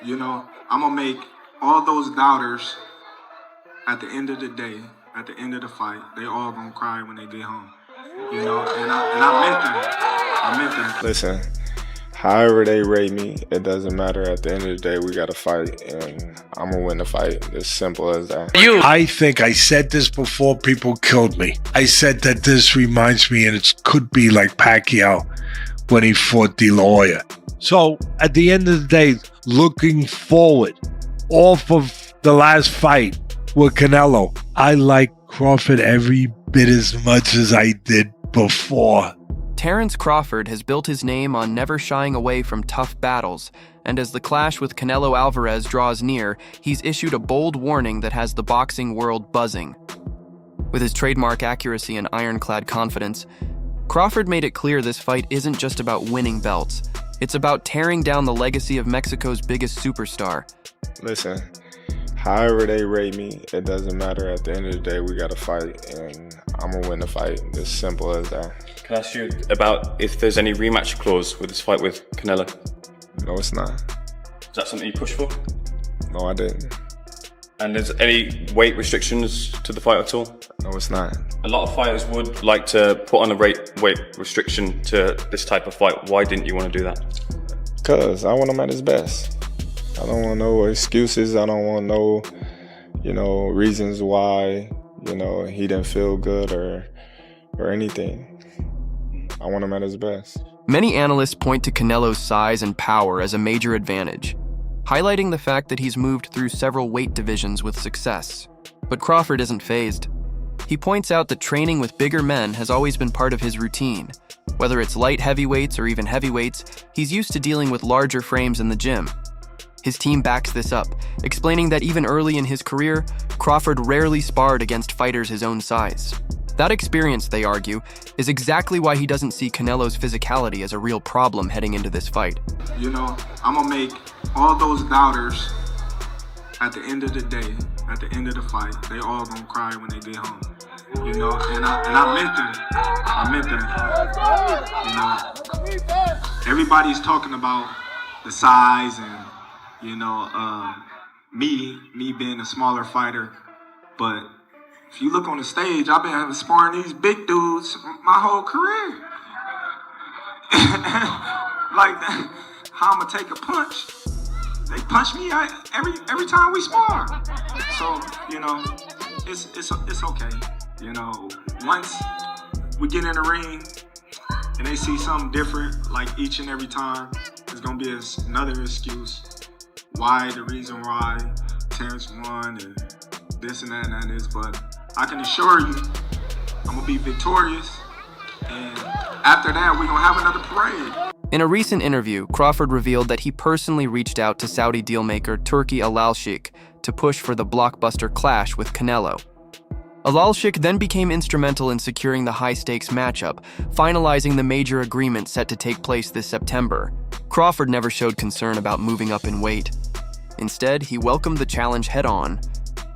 You know, I'm going to make all those doubters at the end of the day, at the end of the fight, they all going to cry when they get home. You know, and I meant that. Listen, however they rate me, it doesn't matter. At the end of the day, we got to fight, and I'm going to win the fight. As simple as that. I think I said this before people killed me. I said that this reminds me, and it could be like Pacquiao when he fought De La Hoya. So at the end of the day, looking forward off of the last fight with Canelo, I like Crawford every bit as much as I did before. Terence Crawford has built his name on never shying away from tough battles, and as the clash with Canelo Alvarez draws near, he's issued a bold warning that has the boxing world buzzing. With his trademark accuracy and ironclad confidence, Crawford made it clear this fight isn't just about winning belts. It's about tearing down the legacy of Mexico's biggest superstar. Listen, however they rate me, it doesn't matter. At the end of the day, we got to fight, and I'm going to win the fight. As simple as that. Can I ask you about if there's any rematch clause with this fight with Canelo? No, it's not. Is that something you pushed for? No, I didn't. And there's any weight restrictions to the fight at all? No, it's not. A lot of fighters would like to put on a weight restriction to this type of fight. Why didn't you want to do that? Because I want him at his best. I don't want no excuses. I don't want no, reasons why, he didn't feel good or anything. I want him at his best. Many analysts point to Canelo's size and power as a major advantage, highlighting the fact that he's moved through several weight divisions with success. But Crawford isn't fazed. He points out that training with bigger men has always been part of his routine. Whether it's light heavyweights or even heavyweights, he's used to dealing with larger frames in the gym. His team backs this up, explaining that even early in his career, Crawford rarely sparred against fighters his own size. That experience, they argue, is exactly why he doesn't see Canelo's physicality as a real problem heading into this fight. You know, I'm going to make all those doubters at the end of the day, at the end of the fight, they all going to cry when they get home. You know, and I meant that. I meant that. You know, everybody's talking about the size and, me being a smaller fighter, but if you look on the stage, I've been sparring these big dudes my whole career. Like, how I'm gonna take a punch? They punch me every time we spar. So, it's okay. Once we get in the ring and they see something different, like each and every time, it's gonna be another excuse why, the reason why Terence won and this and that and that is, but I can assure you, I'm going to be victorious, and after that, we're going to have another parade. In a recent interview, Crawford revealed that he personally reached out to Saudi dealmaker Turki Al-Sheikh to push for the blockbuster clash with Canelo. Al-Sheikh then became instrumental in securing the high-stakes matchup, finalizing the major agreement set to take place this September. Crawford never showed concern about moving up in weight. Instead, he welcomed the challenge head-on,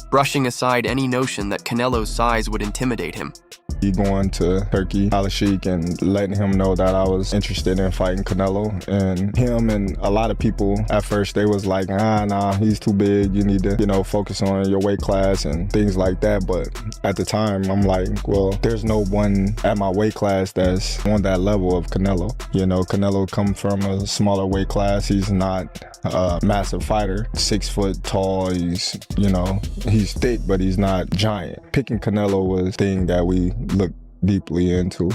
brushing aside any notion that Canelo's size would intimidate him. He going to Turki Al-Sheikh and letting him know that I was interested in fighting Canelo. And him and a lot of people, at first, they was like, nah, he's too big. You need to, focus on your weight class and things like that. But at the time, I'm like, well, there's no one at my weight class that's on that level of Canelo. Canelo comes from a smaller weight class. He's not a massive fighter. 6 foot tall. He's thick, but he's not giant. Picking Canelo was a thing that we look deeply into.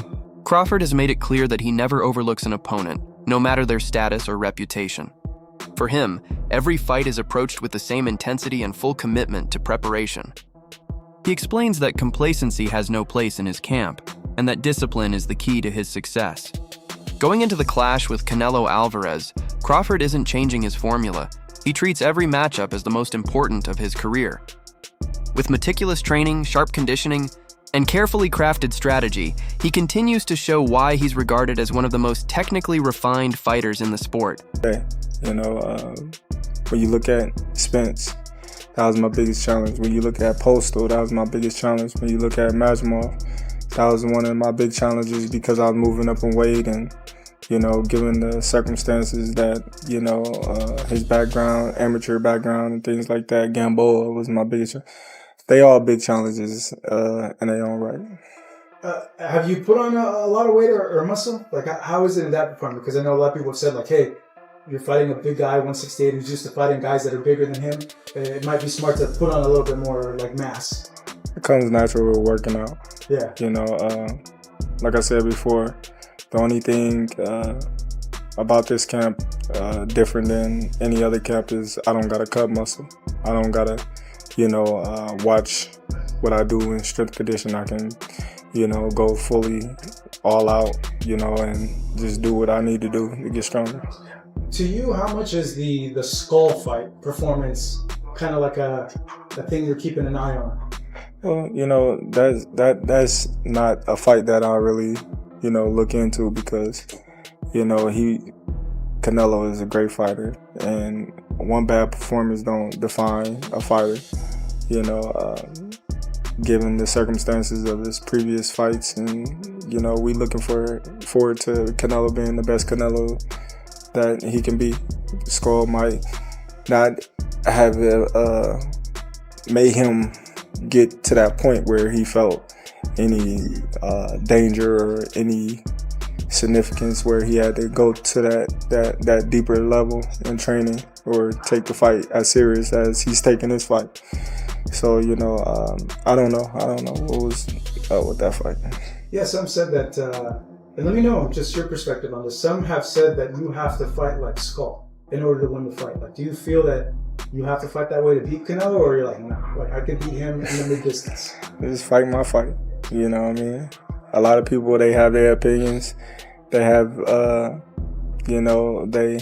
Crawford has made it clear that he never overlooks an opponent, no matter their status or reputation. For him, every fight is approached with the same intensity and full commitment to preparation. He explains that complacency has no place in his camp, and that discipline is the key to his success. Going into the clash with Canelo Alvarez, Crawford isn't changing his formula. He treats every matchup as the most important of his career. With meticulous training, sharp conditioning, and carefully crafted strategy, he continues to show why he's regarded as one of the most technically refined fighters in the sport. When you look at Spence, that was my biggest challenge. When you look at Postal, that was my biggest challenge. When you look at Majmov, that was one of my big challenges because I was moving up in weight and you know, given the circumstances that, you know, his background, amateur background and things like that, Gamboa was my biggest. They all big challenges in their own right. Have you put on a lot of weight or muscle? Like, how is it in that department? Because I know a lot of people have said, like, hey, you're fighting a big guy, 168, who's used to fighting guys that are bigger than him. It might be smart to put on a little bit more, like, mass. It comes natural with working out. Yeah. You know, like I said before, the only thing about this camp different than any other camp is I don't got to cut muscle. I don't got to, you know, watch what I do in strength condition. I can, you know, go fully all out, you know, and just do what I need to do to get stronger. To you, how much is the skull fight performance kind of like a thing you're keeping an eye on? Well, you know, that's not a fight that I really, you know, look into because, you know, Canelo is a great fighter, and one bad performance don't define a fighter. You know, given the circumstances of his previous fights, and you know, we looking forward to Canelo being the best Canelo that he can be. Skull might not have made him get to that point where he felt any danger or any significance where he had to go to that deeper level in training or take the fight as serious as he's taking this fight. So, you know, I don't know what was up with that fight. Yeah, some said that, and let me know just your perspective on this. Some have said that you have to fight like Skull in order to win the fight. Like, do you feel that you have to fight that way to beat Canelo, or you're like, nah, like I could beat him in the mid-distance? Just fight my fight. You know what I mean? A lot of people, they have their opinions. They have, you know, they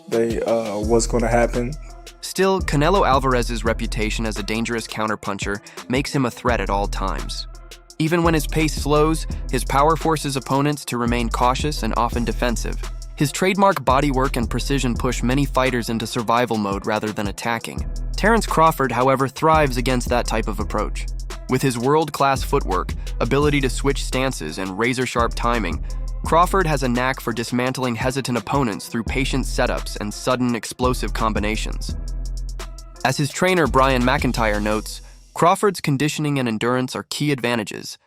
what's going to happen. Still, Canelo Alvarez's reputation as a dangerous counterpuncher makes him a threat at all times. Even when his pace slows, his power forces opponents to remain cautious and often defensive. His trademark bodywork and precision push many fighters into survival mode rather than attacking. Terence Crawford, however, thrives against that type of approach. With his world-class footwork, ability to switch stances, and razor-sharp timing, Crawford has a knack for dismantling hesitant opponents through patient setups and sudden explosive combinations. As his trainer Brian McIntyre notes, Crawford's conditioning and endurance are key advantages,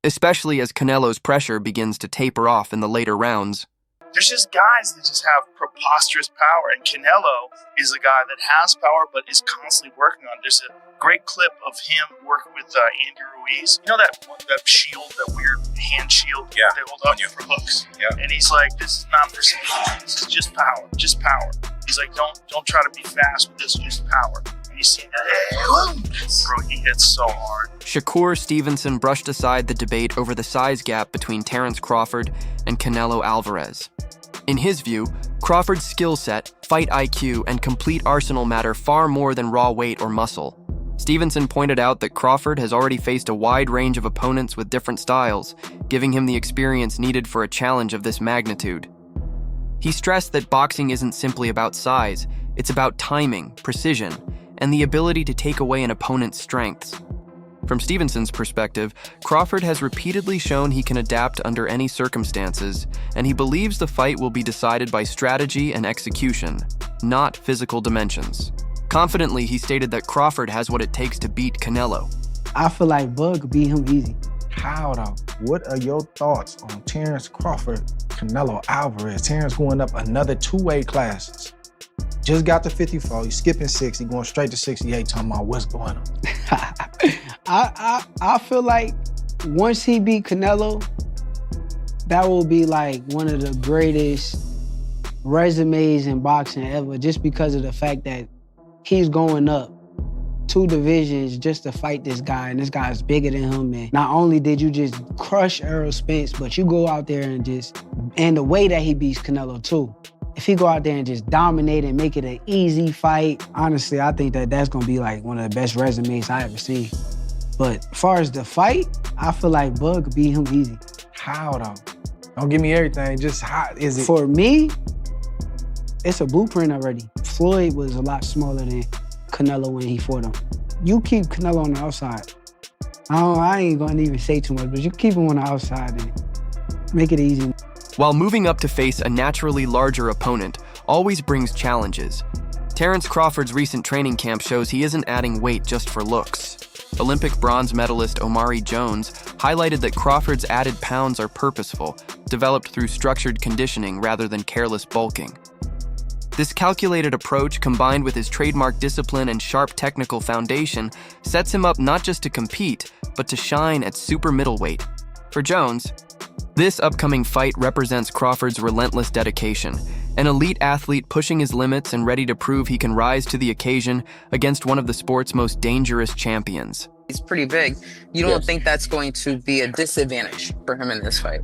especially as Canelo's pressure begins to taper off in the later rounds. There's just guys that just have preposterous power, and Canelo is a guy that has power but is constantly working on it. There's a great clip of him working with Andy Ruiz. You know that shield, that weird hand shield they hold up for hooks? Yeah. And he's like, this is not precision. This is just power. Just power. He's like, don't try to be fast with this, just power. And you see that, bro, he hits so hard. Shakur Stevenson brushed aside the debate over the size gap between Terence Crawford and Canelo Alvarez. In his view, Crawford's skill set, fight IQ, and complete arsenal matter far more than raw weight or muscle. Stevenson pointed out that Crawford has already faced a wide range of opponents with different styles, giving him the experience needed for a challenge of this magnitude. He stressed that boxing isn't simply about size, it's about timing, precision, and the ability to take away an opponent's strengths. From Stevenson's perspective, Crawford has repeatedly shown he can adapt under any circumstances, and he believes the fight will be decided by strategy and execution, not physical dimensions. Confidently, he stated that Crawford has what it takes to beat Canelo. I feel like Bud could beat him easy. How though? What are your thoughts on Terence Crawford, Canelo Alvarez? Terence going up another 2 weight classes. Just got to 54, he's skipping 60, going straight to 68, talking about what's going on. I feel like once he beat Canelo, that will be like one of the greatest resumes in boxing ever, just because of the fact that he's going up 2 divisions just to fight this guy, and this guy's bigger than him. And not only did you just crush Errol Spence, but you go out there and the way that he beats Canelo too. If he go out there and just dominate and make it an easy fight, honestly, I think that that's gonna be like one of the best resumes I ever seen. But as far as the fight, I feel like Bud could beat him easy. How though? Don't give me everything, just how is it? For me, it's a blueprint already. Floyd was a lot smaller than Canelo when he fought him. You keep Canelo on the outside. I ain't gonna even say too much, but you keep him on the outside and make it easy. While moving up to face a naturally larger opponent always brings challenges, Terence Crawford's recent training camp shows he isn't adding weight just for looks. Olympic bronze medalist Omari Jones highlighted that Crawford's added pounds are purposeful, developed through structured conditioning rather than careless bulking. This calculated approach, combined with his trademark discipline and sharp technical foundation, sets him up not just to compete, but to shine at super middleweight. For Jones, this upcoming fight represents Crawford's relentless dedication, an elite athlete pushing his limits and ready to prove he can rise to the occasion against one of the sport's most dangerous champions. He's pretty big. You don't think that's going to be a disadvantage for him in this fight?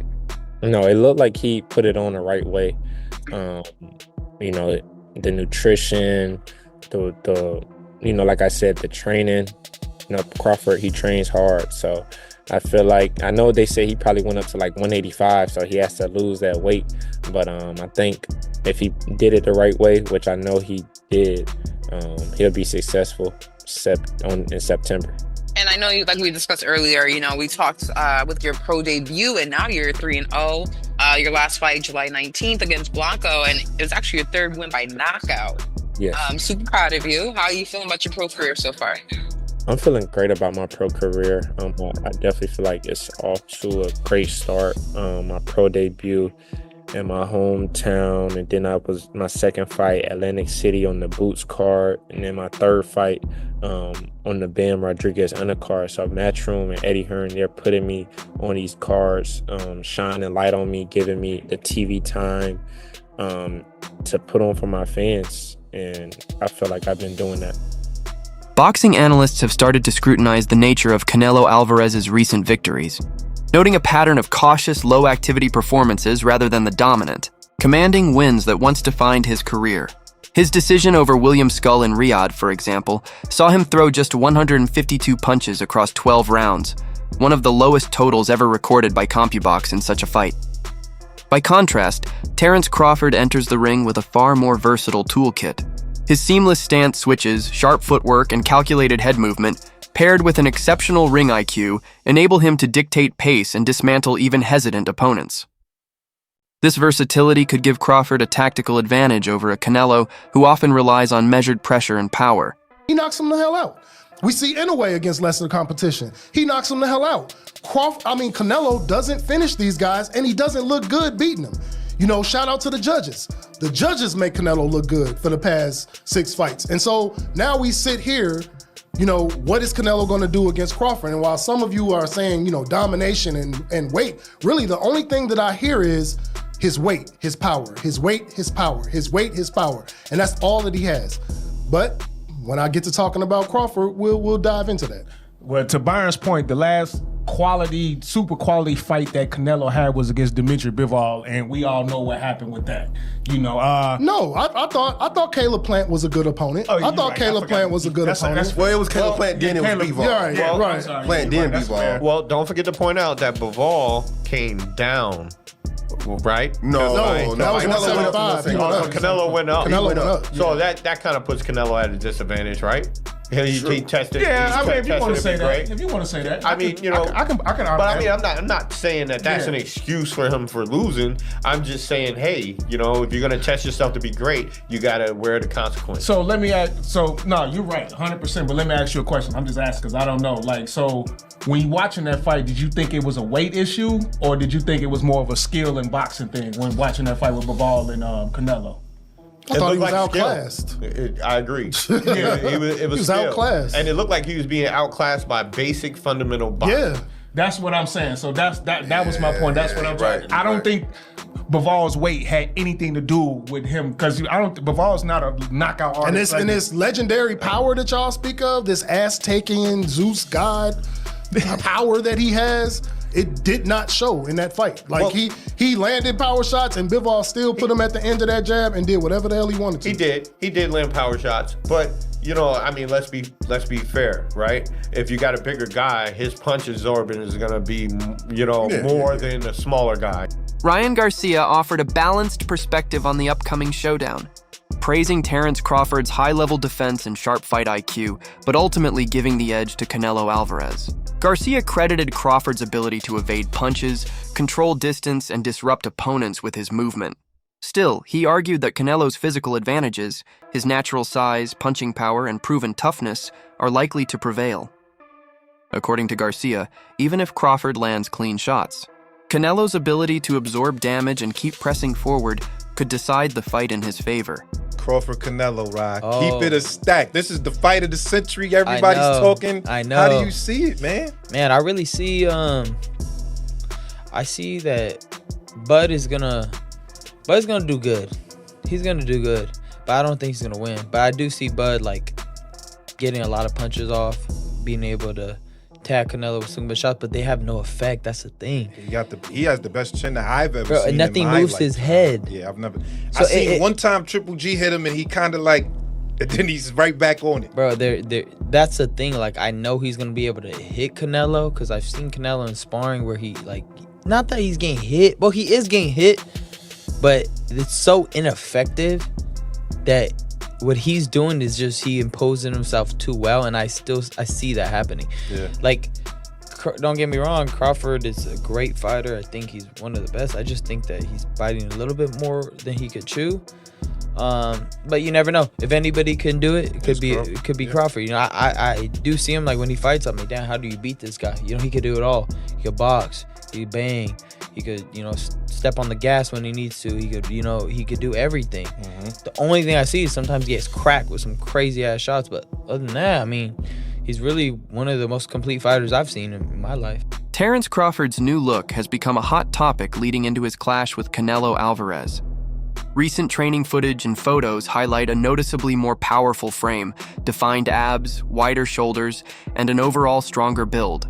No, it looked like he put it on the right way. You know, the nutrition, the you know, like I said, the training. You know, Crawford, he trains hard. So I feel like, I know they say he probably went up to like 185, so he has to lose that weight. But I think if he did it the right way, which I know he did, he'll be successful in September. And I know, like we discussed earlier, you know, we talked with your pro debut, and now you're 3-0. Your last fight, July 19th against Blanco, and it was actually your third win by knockout. Yes. I'm super proud of you. How are you feeling about your pro career so far? I'm feeling great about my pro career. I definitely feel like it's off to a great start. My pro debut in my hometown, and then I was my second fight, Atlantic City on the Boots card, and then my third fight on the Bam Rodriguez undercard. So Matchroom and Eddie Hearn, they're putting me on these cards, shining light on me, giving me the TV time to put on for my fans, and I feel like I've been doing that. Boxing analysts have started to scrutinize the nature of Canelo Alvarez's recent victories, noting a pattern of cautious, low-activity performances rather than the dominant, commanding wins that once defined his career. His decision over William Skull in Riyadh, for example, saw him throw just 152 punches across 12 rounds, one of the lowest totals ever recorded by CompuBox in such a fight. By contrast, Terence Crawford enters the ring with a far more versatile toolkit. His seamless stance switches, sharp footwork, and calculated head movement, paired with an exceptional ring IQ, enable him to dictate pace and dismantle even hesitant opponents. This versatility could give Crawford a tactical advantage over a Canelo who often relies on measured pressure and power. He knocks him the hell out. We see Inoue against lesser competition. He knocks him the hell out. Canelo doesn't finish these guys, and he doesn't look good beating them. You know, shout out to the judges. The judges make Canelo look good for the past 6 fights. And so now we sit here, you know, what is Canelo gonna do against Crawford? And while some of you are saying, you know, domination and weight, really the only thing that I hear is his weight, his power, his weight, his power, his weight, his power. And that's all that he has. But when I get to talking about Crawford, we'll dive into that. Well, to Byron's point, the last super quality fight that Canelo had was against Dimitri Bivol, and we all know what happened with that. You know, no, I thought Caleb Plant was a good opponent. Oh, I thought Caleb Plant was a good opponent. Well, it was Caleb Plant, then it was Bivol. Yeah, right. Plant, then Bivol. Well, don't forget to point out that Bivol came down, right? No, that was 175. Canelo went up. Canelo went up. So that kind of puts Canelo at a disadvantage, right? He tested. Yeah, I mean, if you want to say that. If you want to say that. I mean, you know. I can But I mean, I'm not saying that that's an excuse for him for losing. I'm just saying, hey, you know, if you're going to test yourself to be great, you got to wear the consequence. So let me ask, no, you're right, 100%, but let me ask you a question. I'm just asking because I don't know. Like, so when you watching that fight, did you think it was a weight issue, or did you think it was more of a skill and boxing thing when watching that fight with Bivol and Canelo? I thought he was outclassed. I agree. Yeah, it was outclassed. And it looked like he was being outclassed by basic fundamental boxing. Yeah. That's what I'm saying. So that was my point. That's what I'm trying. I don't think Bivol's weight had anything to do with him, because Bivol's not a knockout artist. And this legendary power that y'all speak of, this ass-taking Zeus god power that he has, it did not show in that fight. Like, he landed power shots, and Bivol still put him at the end of that jab and did whatever the hell he wanted to. He did land power shots, but you know, I mean, let's be fair, right? If you got a bigger guy, his punch absorbing is gonna be, you know, more than a smaller guy. Ryan Garcia offered a balanced perspective on the upcoming showdown, praising Terence Crawford's high-level defense and sharp fight IQ, but ultimately giving the edge to Canelo Alvarez. Garcia credited Crawford's ability to evade punches, control distance, and disrupt opponents with his movement. Still, he argued that Canelo's physical advantages, his natural size, punching power, and proven toughness, are likely to prevail. According to Garcia, even if Crawford lands clean shots, Canelo's ability to absorb damage and keep pressing forward could decide the fight in his favor. Crawford Canelo, Rod. Oh. Keep it a stack. This is the fight of the century. Everybody's talking. I know. How do you see it, man? Man, I really see I see that Bud is gonna do good. He's gonna do good. But I don't think he's gonna win. But I do see Bud like getting a lot of punches off, being able to tag Canelo with some good shots, but they have no effect. That's the thing. He has the best chin that I've ever Bro, seen. and nothing moves his head. Yeah, I've never. So I seen one time Triple G hit him and he kind of like, and then he's right back on it. Bro, that's the thing. Like, I know he's gonna be able to hit Canelo because I've seen Canelo in sparring where he like, not that he's getting hit. Well, he is getting hit, but it's so ineffective that what he's doing is just he imposing himself too well, and I see that happening. Yeah. Like, don't get me wrong, Crawford is a great fighter. I think he's one of the best. I just think that he's biting a little bit more than he could chew. But you never know. If anybody can do it, it could be Crawford. You know, I do see him like when he fights. I'm like, damn, how do you beat this guy? You know, he could do it all. He could box. He could bang. He could, you know, step on the gas when he needs to. He could, you know, he could do everything. The only thing I see is sometimes he gets cracked with some crazy ass shots. But other than that, I mean, he's really one of the most complete fighters I've seen in my life. Terence Crawford's new look has become a hot topic leading into his clash with Canelo Alvarez. Recent training footage and photos highlight a noticeably more powerful frame, defined abs, wider shoulders, and an overall stronger build.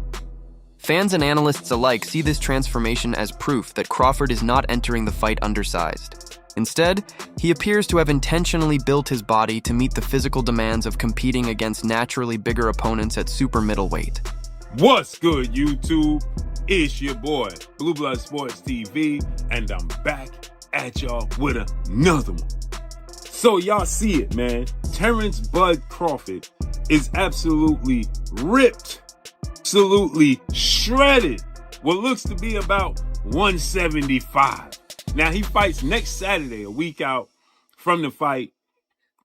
Fans and analysts alike see this transformation as proof that Crawford is not entering the fight undersized. Instead, he appears to have intentionally built his body to meet the physical demands of competing against naturally bigger opponents at super middleweight. What's good, YouTube? It's your boy, Blue Blood Sports TV, and I'm back at y'all with another one. So y'all see it, man. Terence Bud Crawford is absolutely ripped, absolutely shredded. What looks to be about 175. Now he fights next Saturday, a week out from the fight.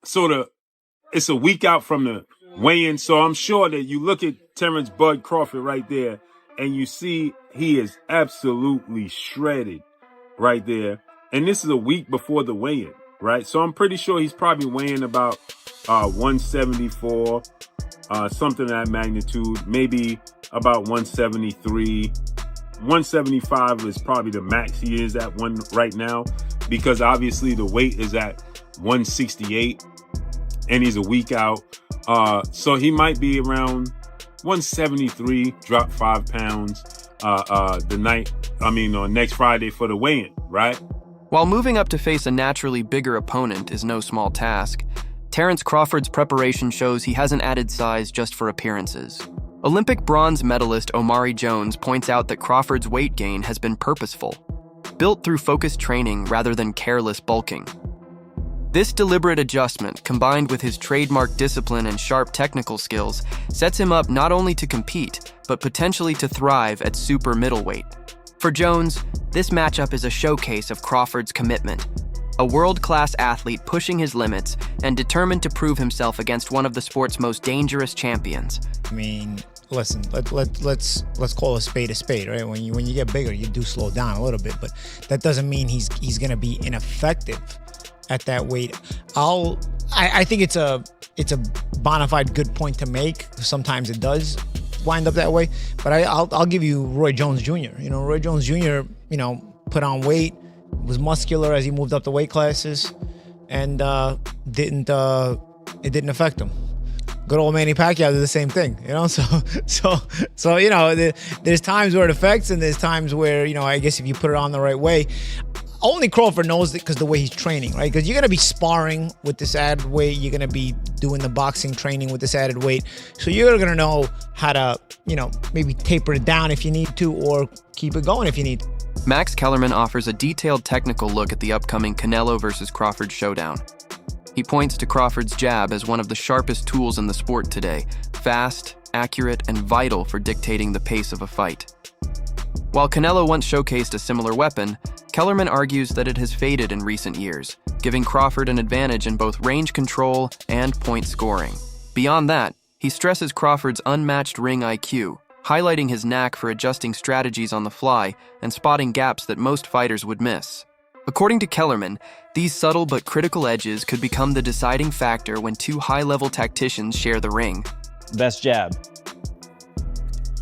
It's a week out from the weigh-in. So I'm sure that you look at Terence Bud Crawford right there and you see he is absolutely shredded right there. And this is a week before the weigh-in, right? So I'm pretty sure he's probably weighing about 174, something of that magnitude, maybe about 173. 175 is probably the max he is at one right now, because obviously the weight is at 168 and he's a week out. So he might be around 173, drop 5 pounds next Friday for the weigh-in, right? While moving up to face a naturally bigger opponent is no small task, Terence Crawford's preparation shows he hasn't added size just for appearances. Olympic bronze medalist Omari Jones points out that Crawford's weight gain has been purposeful, built through focused training rather than careless bulking. This deliberate adjustment, combined with his trademark discipline and sharp technical skills, sets him up not only to compete, but potentially to thrive at super middleweight. For Jones, this matchup is a showcase of Crawford's commitment, a world-class athlete pushing his limits and determined to prove himself against one of the sport's most dangerous champions. I mean, listen, let's call a spade, right? When you get bigger, you do slow down a little bit, but that doesn't mean he's gonna be ineffective at that weight. I think it's a bona fide good point to make. Sometimes it does wind up that way, but I'll give you Roy Jones Jr. You know, Roy Jones Jr. Put on weight, was muscular as he moved up the weight classes, and it didn't affect him. Good old Manny Pacquiao did the same thing, So there's times where it affects, and there's times where I guess if you put it on the right way. Only Crawford knows it because the way he's training, right? Because you're gonna be sparring with this added weight, you're gonna be doing the boxing training with this added weight, so you're gonna know how to, maybe taper it down if you need to, or keep it going if you need to. Max Kellerman offers a detailed technical look at the upcoming Canelo versus Crawford showdown. He points to Crawford's jab as one of the sharpest tools in the sport today, fast, accurate, and vital for dictating the pace of a fight. While Canelo once showcased a similar weapon, Kellerman argues that it has faded in recent years, giving Crawford an advantage in both range control and point scoring. Beyond that, he stresses Crawford's unmatched ring IQ, highlighting his knack for adjusting strategies on the fly and spotting gaps that most fighters would miss. According to Kellerman, these subtle but critical edges could become the deciding factor when two high-level tacticians share the ring. Best jab.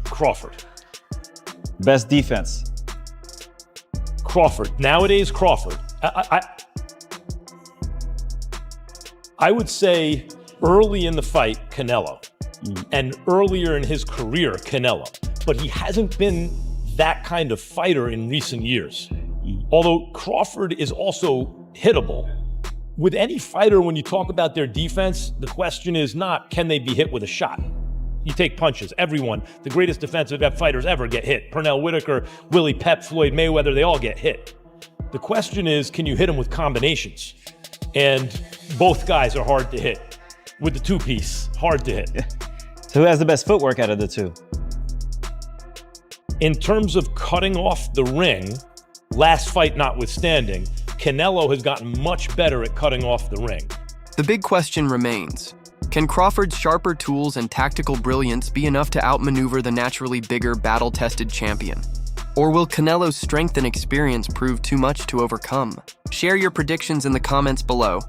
Crawford. Best defense. Crawford. Nowadays, Crawford. I would say early in the fight, Canelo. And earlier in his career, Canelo. But he hasn't been that kind of fighter in recent years. Although Crawford is also hittable. With any fighter, when you talk about their defense, the question is not, can they be hit with a shot? You take punches. Everyone, the greatest defensive fighters ever get hit. Pernell Whitaker, Willie Pep, Floyd Mayweather, they all get hit. The question is, can you hit them with combinations? And both guys are hard to hit. With the two-piece, hard to hit. So who has the best footwork out of the two? In terms of cutting off the ring, last fight notwithstanding, Canelo has gotten much better at cutting off the ring. The big question remains, can Crawford's sharper tools and tactical brilliance be enough to outmaneuver the naturally bigger, battle-tested champion? Or will Canelo's strength and experience prove too much to overcome? Share your predictions in the comments below.